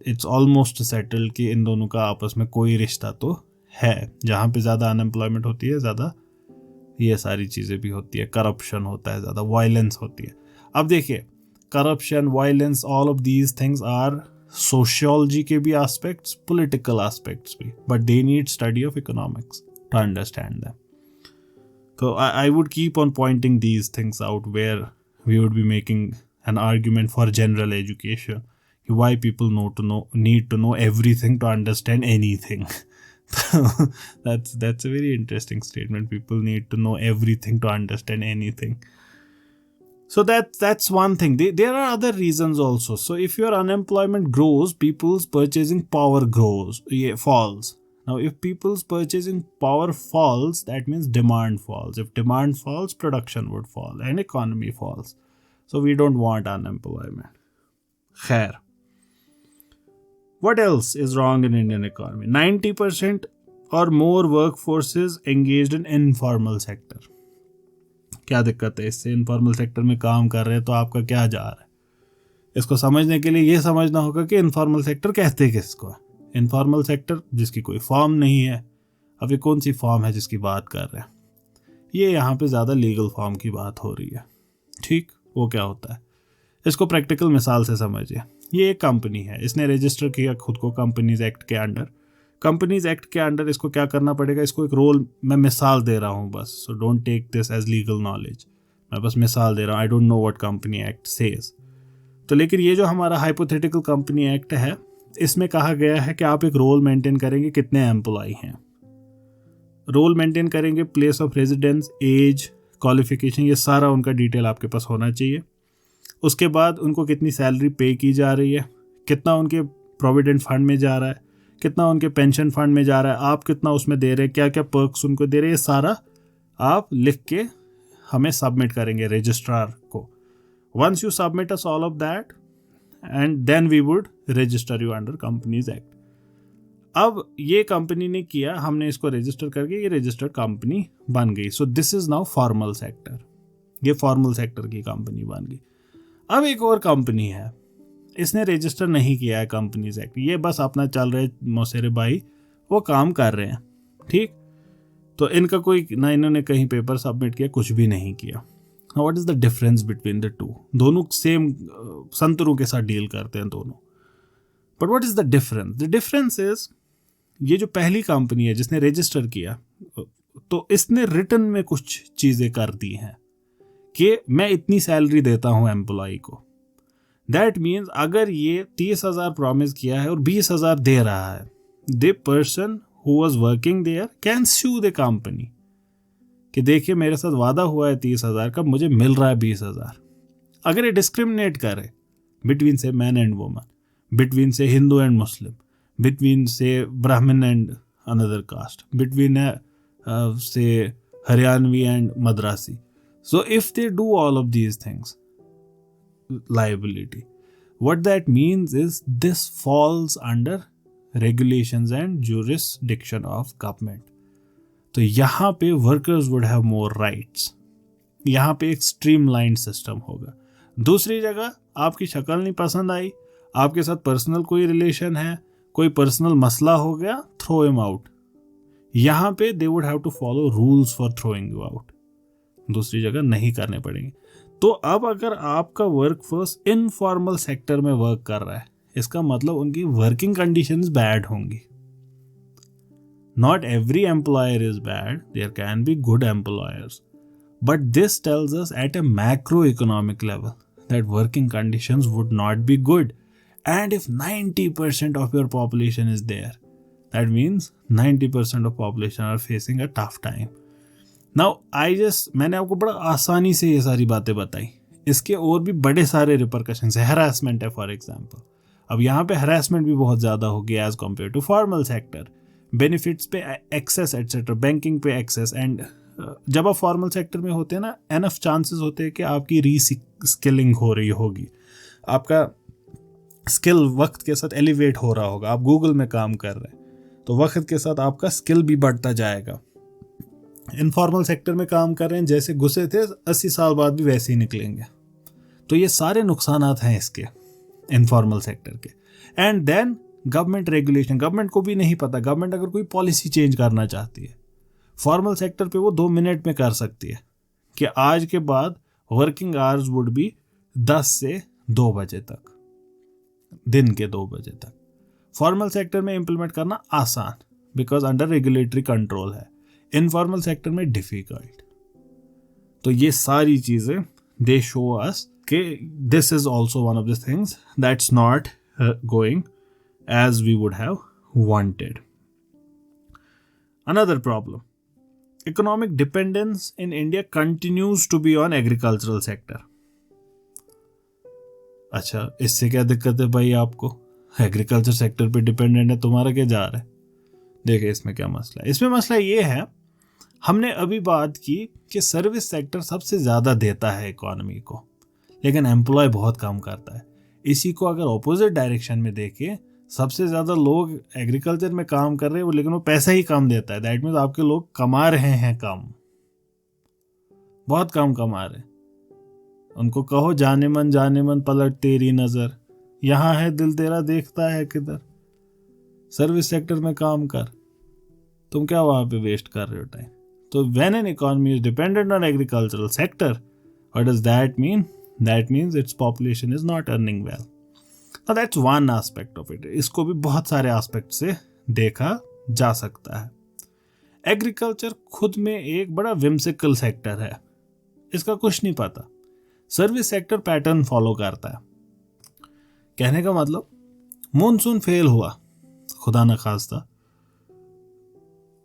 It's almost settled कि इन दोनों का आपस में कोई रिश्ता तो है। जहाँ पे ज़्यादा अनएम्प्लॉयमेंट होती है, ज़्यादा ये सारी चीज़ें भी होती है, करप्शन होता है, ज़्यादा वायलेंस होती है। अब देखिए, corruption, violence, all of these things are sociology के भी एस्पेक्ट्स, पॉलिटिकल एस्पेक्ट्स भी, but they need study of economics to understand them. So I would keep on pointing these things out where we would be making an argument for general education. Why people need to know everything to understand anything. That's a very interesting statement. People need to know everything to understand anything. So that's one thing. There are other reasons also. So if your unemployment grows, people's purchasing power falls. Now, if people's purchasing power falls, that means demand falls. If demand falls, production would fall and economy falls. So we don't want unemployment. Khair. What else is wrong in Indian economy? 90% or more workforce is engaged in informal sector. क्या दिक्कत है इससे? Informal sector में काम कर रहे हैं तो आपका क्या जा रहा है? इसको समझने के लिए ये समझना होगा कि इनफॉर्मल सेक्टर कहते किसको है. इनफॉर्मल सेक्टर जिसकी कोई फॉर्म नहीं है. अब ये कौन सी फॉर्म है जिसकी बात कर रहे हैं? ये यहाँ पे ज़्यादा लीगल फॉर्म की बात हो रही है. ठीक, वो क्या होता है? इसको प्रैक्टिकल मिसाल से समझिए. ये एक कंपनी है, इसने रजिस्टर किया खुद को कंपनीज एक्ट के अंडर. कंपनीज एक्ट के अंडर इसको क्या करना पड़ेगा? इसको एक रोल, मैं मिसाल दे रहा हूँ बस, so don't take this as legal knowledge. मैं बस मिसाल दे रहा हूँ. I don't know what company act says. तो लेकिन ये जो हमारा हाइपोथेटिकल कंपनी एक्ट है, इसमें कहा गया है कि आप एक रोल मेंटेन करेंगे कितने एम्प्लॉय हैं. रोल मेंटेन करेंगे, place of residence, age, qualification, ये सारा उनका डिटेल आपके पास होना चाहिए. उसके बाद उनको कितनी सैलरी पे की जा रही है, कितना उनके प्रोविडेंट फंड में जा रहा है, कितना उनके पेंशन फंड में जा रहा है, आप कितना उसमें दे रहे हैं, क्या क्या पर्क्स उनको दे रहे हैं, ये सारा आप लिख के हमें सबमिट करेंगे रजिस्ट्रार को. Once you submit us all of that and then we would register you under companies act. अब ये कंपनी ने किया, हमने इसको रजिस्टर करके ये रजिस्टर्ड कंपनी बन गई. सो this is now formal sector. ये फॉर्मल सेक्टर की कंपनी बन गई. अब एक और कंपनी है, इसने रजिस्टर नहीं किया है कंपनीज एक्ट, ये बस अपना चल रहे मौसेरे भाई, वो काम कर रहे हैं. ठीक, तो इनका कोई ना, इन्होंने कहीं पेपर सबमिट किया, कुछ भी नहीं किया. What is the difference between the two? दोनों सेम संतरों के साथ डील करते हैं दोनों. But what is the difference? The difference is, ये जो पहली कंपनी है जिसने रजिस्टर किया, तो इसने रिटर्न में कुछ चीजें कर दी हैं कि मैं इतनी सैलरी देता हूं एम्प्लॉय को. दैट मीन्स अगर ये 30,000 प्रॉमिस किया है और 20,000 दे रहा है, the person who was working there can sue the company कि देखिए मेरे साथ वादा हुआ है 30,000 का, मुझे मिल रहा है 20,000. अगर ये डिस्क्रिमिनेट करे बिटवीन से मैन एंड वुमन, बिटवीन से हिंदू एंड मुस्लिम, बिटवीन से ब्राह्मण एंड अनदर कास्ट, बिटवीन से Haryanvi and Madrasi. So if they do all of these things, liability, what that means is this falls under regulations and jurisdiction of government. तो यहाँ पे workers would have more rights. यहाँ पे एक streamlined system होगा. दूसरी जगह आपकी शक्ल नहीं पसंद आई, आपके साथ पर्सनल कोई रिलेशन है, कोई पर्सनल मसला हो गया, throw him out. यहाँ पे they would have to follow rules for throwing you out. दूसरी जगह नहीं करने पड़ेंगे. तो अब अगर आपका वर्कफोर्स इनफॉर्मल सेक्टर में वर्क कर रहा है, इसका मतलब उनकी वर्किंग कंडीशंस बैड होंगी. Not every employer is bad, there can be good employers, but this tells us at a macro economic level that working conditions would not be good. And if 90% of your population is there, that means 90% of population are facing a tough time. Now मैंने आपको बड़ा आसानी से ये सारी बातें बताई. इसके और भी बड़े सारे रिपरकशंस है. हैरासमेंट है फॉर एग्जांपल. अब यहाँ पे हैरासमेंट भी बहुत ज़्यादा होगी as compare to formal sector. Benefits पे एक्सेस एटसेट्रा, बैंकिंग पे एक्सेस. एंड जब आप फॉर्मल सेक्टर में होते हैं ना, एनफ चांसेस होते हैं कि आपकी रीस्किलिंग हो रही होगी, आपका स्किल वक्त के साथ एलिवेट हो रहा होगा. आप गूगल में काम कर रहे हैं तो वक्त के साथ आपका स्किल भी बढ़ता जाएगा. इनफॉर्मल सेक्टर में काम कर रहे हैं, जैसे घुसे थे 80 साल बाद भी वैसे ही निकलेंगे. तो ये सारे नुकसानात हैं इसके इनफॉर्मल सेक्टर के. And then government regulation, government को भी नहीं पता. गवर्नमेंट अगर कोई पॉलिसी चेंज करना चाहती है फॉर्मल सेक्टर पे, वो 2 मिनट में कर सकती है कि आज के बाद वर्किंग आवर्स वुड बी 10 से 2 बजे तक, दिन के 2 बजे तक. फॉर्मल सेक्टर में इम्प्लीमेंट करना आसान, बिकॉज अंडर रेगुलेटरी कंट्रोल है. इनफॉर्मल सेक्टर में डिफिकल्ट. तो ये सारी चीजें दे शो अस कि this is also one of the things that's not going as we would have wanted. Another problem. Economic dependence in India continues to be on agricultural sector. अच्छा, इससे क्या दिक्कत है भाई आपको? एग्रीकल्चर सेक्टर पे dependent है, तुम्हारा क्या जा रहा है? देखिए इसमें क्या मसला है. इसमें मसला ये है, हमने अभी बात की कि सर्विस सेक्टर सबसे ज़्यादा देता है इकोनॉमी को, लेकिन एम्प्लॉय बहुत कम करता है. इसी को अगर ऑपोजिट डायरेक्शन में देखें, सबसे ज़्यादा लोग एग्रीकल्चर में काम कर रहे हैं लेकिन वो पैसा ही कम देता है. दैट मीन्स आपके लोग कमा रहे हैं कम, बहुत कम कमा रहे हैं. उनको कहो जाने मन पलट तेरी नज़र, यहाँ है दिल तेरा देखता है किधर. सर्विस सेक्टर में काम कर, तुम क्या वहाँ पे वेस्ट कर रहे हो टाइम. तो when an economy is dependent on agricultural sector, what does that mean? That means its population is not earning well. That's one aspect of it. इसको भी बहुत सारे एस्पेक्ट से देखा जा सकता है. एग्रीकल्चर खुद में एक बड़ा विम्सिकल सेक्टर है, इसका कुछ नहीं पता. सर्विस सेक्टर पैटर्न फॉलो करता है. कहने का मतलब, मॉनसून फेल हुआ, खुदा न खास्ता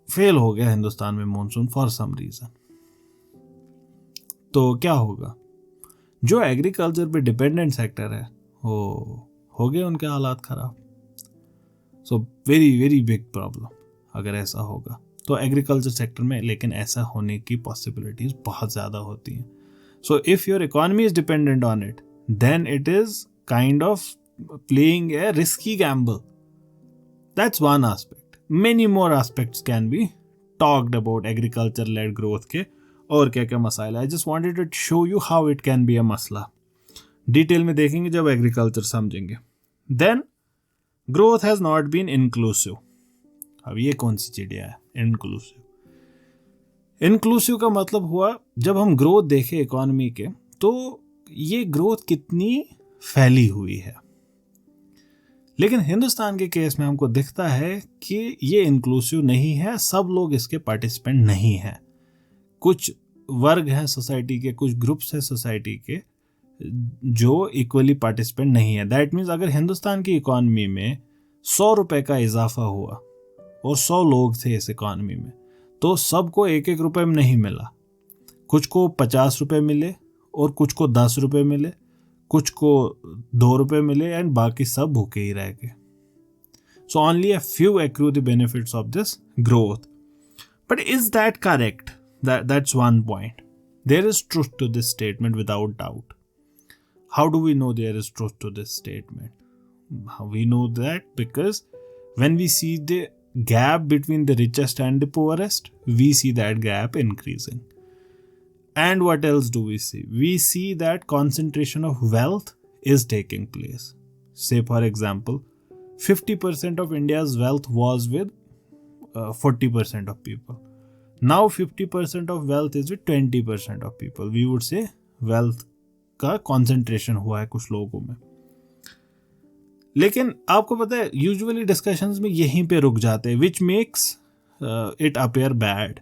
फेल हो गया हिंदुस्तान में मॉनसून फॉर सम रीजन, तो क्या होगा? जो एग्रीकल्चर पे डिपेंडेंट सेक्टर है हो गए उनके हालात खराब. So very very big problem अगर ऐसा होगा तो एग्रीकल्चर सेक्टर में. लेकिन ऐसा होने की पॉसिबिलिटीज बहुत ज़्यादा होती हैं. So if your economy is dependent on it, then it is kind of playing a risky gamble. That's one aspect. Many more aspects can be talked about agriculture led growth के और क्या क्या मसाइल. I just wanted to show you how it can be a मसला. Detail में देखेंगे जब agriculture समझेंगे. Then growth has not been inclusive. अब ये कौन सी चिड़िया है इंक्लूसिव? इंक्लूसिव का मतलब हुआ जब हम ग्रोथ देखें इकोनॉमी के, तो ये ग्रोथ कितनी फैली हुई है. लेकिन हिंदुस्तान के केस में हमको दिखता है कि ये इंक्लूसिव नहीं है. सब लोग इसके पार्टिसिपेंट नहीं हैं. कुछ वर्ग हैं सोसाइटी के, कुछ ग्रुप्स हैं सोसाइटी के जो इक्वली पार्टिसिपेंट नहीं है. दैट मीन्स अगर हिंदुस्तान की इकॉनमी में 100 रुपए का इजाफा हुआ और 100 लोग थे इस इकॉनमी में, तो सबको 1-1 रुपए में नहीं मिला. कुछ को 50 रुपए मिले और कुछ को 10 रुपए मिले, कुछ को 2 रुपए मिले एंड बाकी सब भूखे ही रह गए. So only a few accrue the benefits of this growth. But is that correct? That's one point. There is truth to this statement without doubt. How do we know there is truth to this statement? We know that because when we see the gap between the richest and the poorest, we see that gap increasing. And what else do we see? We see that concentration of wealth is taking place. Say for example, 50% of India's wealth was with 40% of people. Now 50% of wealth is with 20% of people. We would say wealth का concentration हुआ है कुछ लोगों में. लेकिन आपको पता है यूजुअली डिस्कशंस में यहीं पे रुक जाते हैं, which makes it appear bad.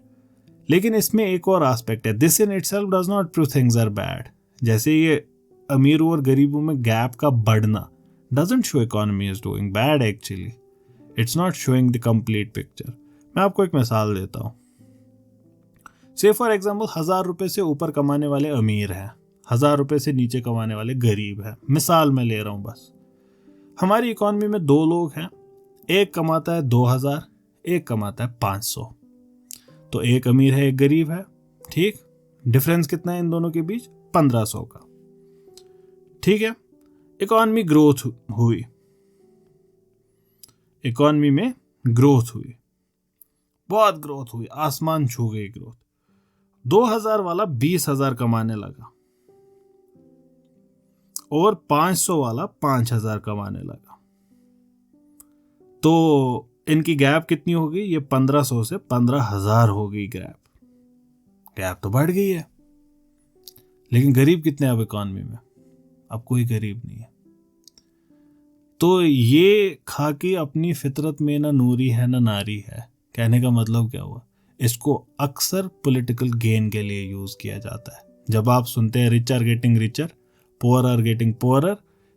लेकिन इसमें एक और एस्पेक्ट है. This in itself does not prove things are bad. जैसे ये अमीरों और गरीबों में गैप का बढ़ना doesn't show economy is doing bad actually. It's not showing the complete picture. मैं आपको एक मिसाल देता हूँ. से फॉर एग्जाम्पल 1000 रुपए से ऊपर कमाने वाले अमीर हैं, 1000 रुपए से नीचे कमाने वाले गरीब हैं. मिसाल मैं ले रहा हूँ बस. हमारी इकॉनमी में 2 लोग हैं, एक कमाता है 2000, एक कमाता है 500. तो एक अमीर है एक गरीब है. ठीक, डिफरेंस कितना है इन दोनों के बीच? 1500 का. ठीक है, इकॉनमी ग्रोथ हुई, इकॉनमी में ग्रोथ हुई, बहुत ग्रोथ हुई, आसमान छू गई ग्रोथ. 2000 वाला 20,000 कमाने लगा और 500 वाला 5,000 कमाने लगा. तो इनकी गैप कितनी हो गई? ये 1500 से 15,000 हो गई गैप. गैप तो बढ़ गई है. लेकिन गरीब कितने अब इकॉनमी में? अब कोई गरीब नहीं है. तो ये खाकी अपनी फितरत में ना नूरी है ना नारी है. कहने का मतलब क्या हुआ? इसको अक्सर पॉलिटिकल गेन के लिए यूज किया जाता है. जब आप सुनते हैं rich are getting richer, poor are getting poorer,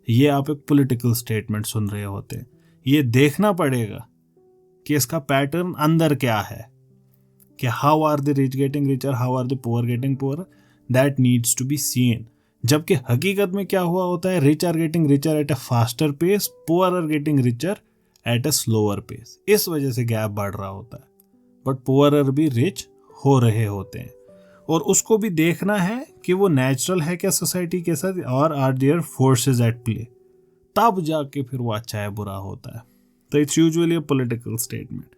ये आप एक पॉलिटिकल स्टेटमेंट सुन रहे होते हैं। ये देखना पड़ेगा कि इसका पैटर्न अंदर क्या है, कि how are the rich getting richer, how are the poor getting poorer, that needs to be seen. जबकि हकीकत में क्या हुआ होता है, rich are getting richer at a faster pace, poor are getting richer at a slower pace. इस वजह से गैप बढ़ रहा होता है, बट पुअरर भी रिच हो रहे होते हैं। और उसको भी देखना है कि वो नेचुरल है क्या सोसाइटी के साथ, और are there forces at play, तब जाके फिर वो अच्छा है बुरा होता है। तो it's usually a political statement.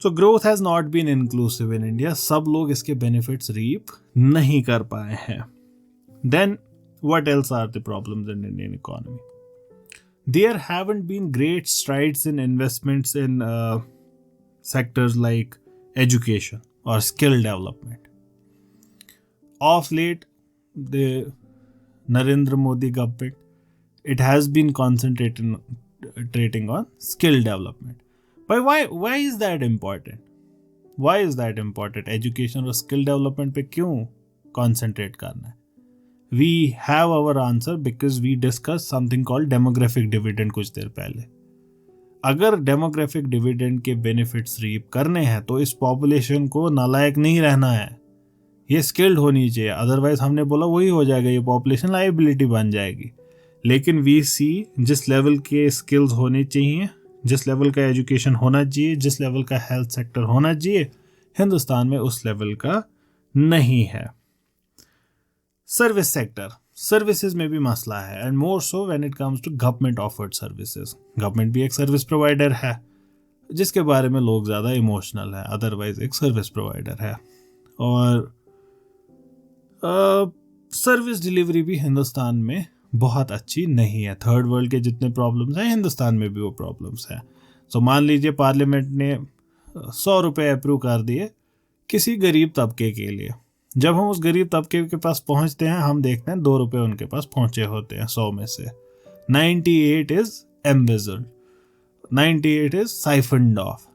So growth has not been inclusive in India, सब लोग इसके बेनिफिट्स रीप नहीं कर पाए हैं। Then what else are the problems in Indian economy? There haven't been great strides in investments in sectors like education or skill development. Of late, the Narendra Modi government, it has been concentrating on skill development. But why is that important? Why is that important? Education और skill development पे क्यों concentrate करना है? We have our answer because we discussed something called demographic dividend कुछ देर पहले। अगर demographic dividend के benefits reap करने हैं तो इस population को नालायक नहीं रहना है, ये skilled होनी चाहिए। अदरवाइज हमने बोला वही हो जाएगा, ये population liability बन जाएगी। लेकिन we see जिस level के skills होने चाहिए, जिस level का education होना चाहिए, जिस level का health sector होना चाहिए, हिंदुस्तान में उस level का नहीं है। सर्विस सेक्टर, सर्विसेज में भी मसला है, and more so when it comes to government offered services. Government भी एक सर्विस प्रोवाइडर है जिसके बारे में लोग ज़्यादा इमोशनल है, अदरवाइज एक सर्विस प्रोवाइडर है। और सर्विस डिलीवरी भी हिंदुस्तान में बहुत अच्छी नहीं है। थर्ड वर्ल्ड के जितने प्रॉब्लम्स हैं हिंदुस्तान में भी वो प्रॉब्लम्स हैं। सो मान लीजिए पार्लियामेंट ने 100 रुपये अप्रूव कर दिए किसी गरीब तबके के लिए। जब हम उस गरीब तबके के पास पहुंचते हैं, हम देखते हैं 2 रुपये उनके पास पहुंचे होते हैं 100 में से। 98 इज एम्बेजल्ड, 98 इज साइफन्ड ऑफ।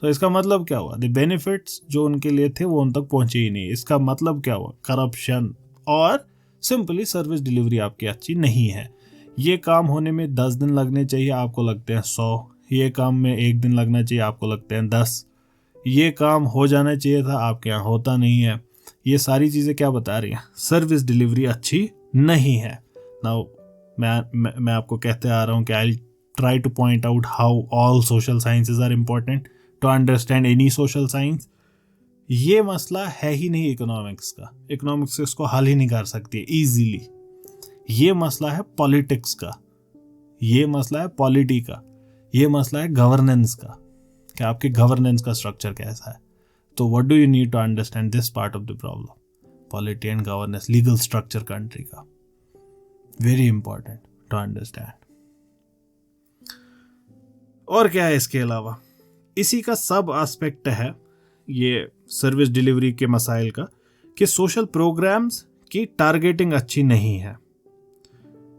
तो इसका मतलब क्या हुआ? द बेनिफिट्स जो उनके लिए थे वो उन तक पहुंचे ही नहीं। इसका मतलब क्या हुआ? करप्शन, और सिंपली सर्विस डिलीवरी आपकी अच्छी नहीं है। ये काम होने में 10 दिन लगने चाहिए, आपको लगते हैं 100। ये काम में 1 दिन लगना चाहिए, आपको लगते हैं 10। ये काम हो जाना चाहिए था, आपके यहाँ होता नहीं है। ये सारी चीज़ें क्या बता रही हैं? सर्विस डिलीवरी अच्छी नहीं है। नाउ मैं आपको कहते आ रहा हूँ कि I try to point out how all social sciences are important to understand any social science. ये मसला है ही नहीं इकोनॉमिक्स का, इकोनॉमिक्स इसको हल ही नहीं कर सकती है ईजीली। ये मसला है पॉलिटिक्स का, ये मसला है पॉलिटी का, ये मसला है गवर्नेंस का, कि आपके गवर्नेंस का स्ट्रक्चर कैसा है। तो what do you need to understand this part of the problem? Polity and governance, legal structure country का, वेरी इंपॉर्टेंट टू अंडरस्टैंड। और क्या है इसके अलावा? इसी का सब एस्पेक्ट है ये सर्विस डिलीवरी के मसाइल का, कि सोशल प्रोग्राम्स की टारगेटिंग अच्छी नहीं है।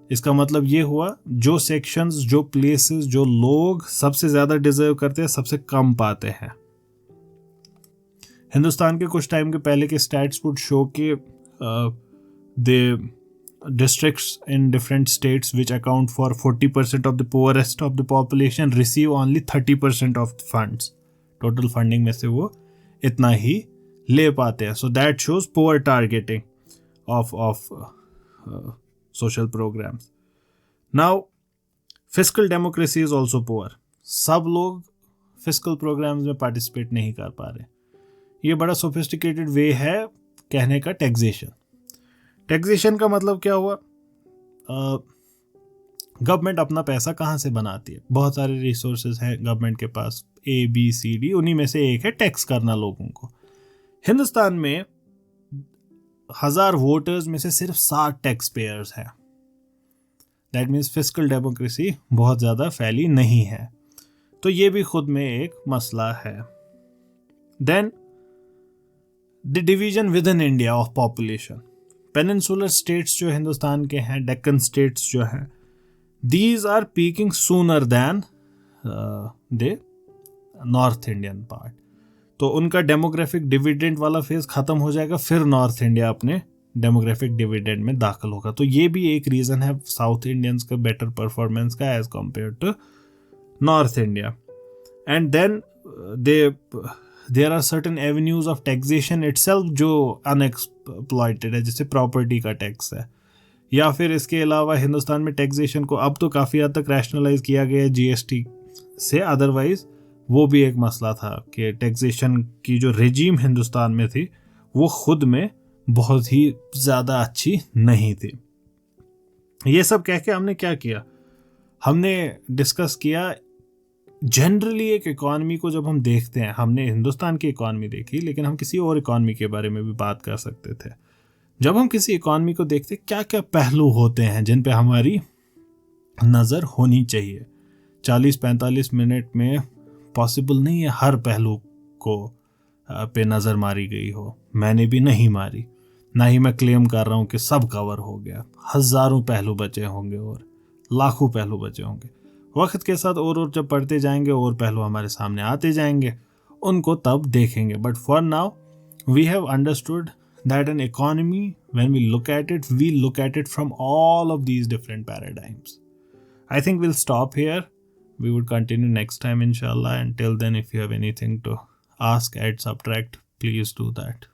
इसका मतलब ये हुआ जो सेक्शंस, जो प्लेसेस, जो लोग सबसे ज्यादा डिजर्व करते हैं, सबसे कम पाते हैं। हिंदुस्तान के कुछ टाइम के पहले के स्टैट्स वुड शो के the districts in different states which account for 40% of the poorest of the population receive only 30% of the funds. Total funding में से वो इतना ही ले पाते हैं. So that shows poor targeting of social programs. Now, fiscal democracy is also poor. सब लोग fiscal programs में participate नहीं कर पा रहे. ये बड़ा sophisticated way है कहने का taxation. टैक्सेशन का मतलब क्या हुआ? गवर्नमेंट अपना पैसा कहाँ से बनाती है? बहुत सारे रिसोर्सेज हैं गवर्नमेंट के पास, ABCD, उन्हीं में से एक है टैक्स करना लोगों को. हिंदुस्तान में 1000 वोटर्स में से सिर्फ 60 टैक्स पेयर्स हैं. दैट मीन्स फिस्कल डेमोक्रेसी बहुत ज़्यादा फैली नहीं है. तो ये भी खुद में एक मसला है. Then the division with in India of population. Peninsular states जो हिंदुस्तान के हैं, डेक्कन स्टेट्स जो हैं, these are peaking sooner than the north Indian part. तो उनका डेमोग्राफिक डिविडेंड वाला फेज खत्म हो जाएगा, फिर नॉर्थ इंडिया अपने डेमोग्राफिक डिविडेंड में दाखिल होगा। तो ये भी एक रीज़न है साउथ इंडियंस का बेटर परफॉर्मेंस का as compare to north India. And then there are certain avenues of taxation itself जो अनएक्सप्लॉइटेड है, जैसे प्रॉपर्टी का टैक्स है, या फिर इसके अलावा हिंदुस्तान में टैक्सेशन को अब तो काफ़ी हद तक रैशनलाइज किया गया है जीएसटी से, अदरवाइज वो भी एक मसला था कि टैक्सेशन की जो रेजीम हिंदुस्तान में थी वो खुद में बहुत ही ज़्यादा अच्छी नहीं थी। ये सब कह के हमने क्या किया, हमने डिस्कस किया जनरली एक इकॉनमी को। जब हम देखते हैं, हमने हिंदुस्तान की इकॉनमी देखी, लेकिन हम किसी और इकॉनमी के बारे में भी बात कर सकते थे। जब हम किसी इकॉनमी को देखते, क्या क्या पहलू होते हैं जिन पे हमारी नज़र होनी चाहिए। 40-45 मिनट में पॉसिबल नहीं है हर पहलू को पे नज़र मारी गई हो, मैंने भी नहीं मारी, ना ही मैं क्लेम कर रहा हूँ कि सब कवर हो गया। हज़ारों पहलू बचे होंगे और लाखों पहलू बचे होंगे। वक्त के साथ और जब पढ़ते जाएंगे और पहलू हमारे सामने आते जाएंगे, उनको तब देखेंगे। But for now we have understood that an economy, when we look at it from all of these different paradigms. I think we'll stop here. We would continue next time, inshallah. Until then, if you have anything to ask, add, subtract, please do that.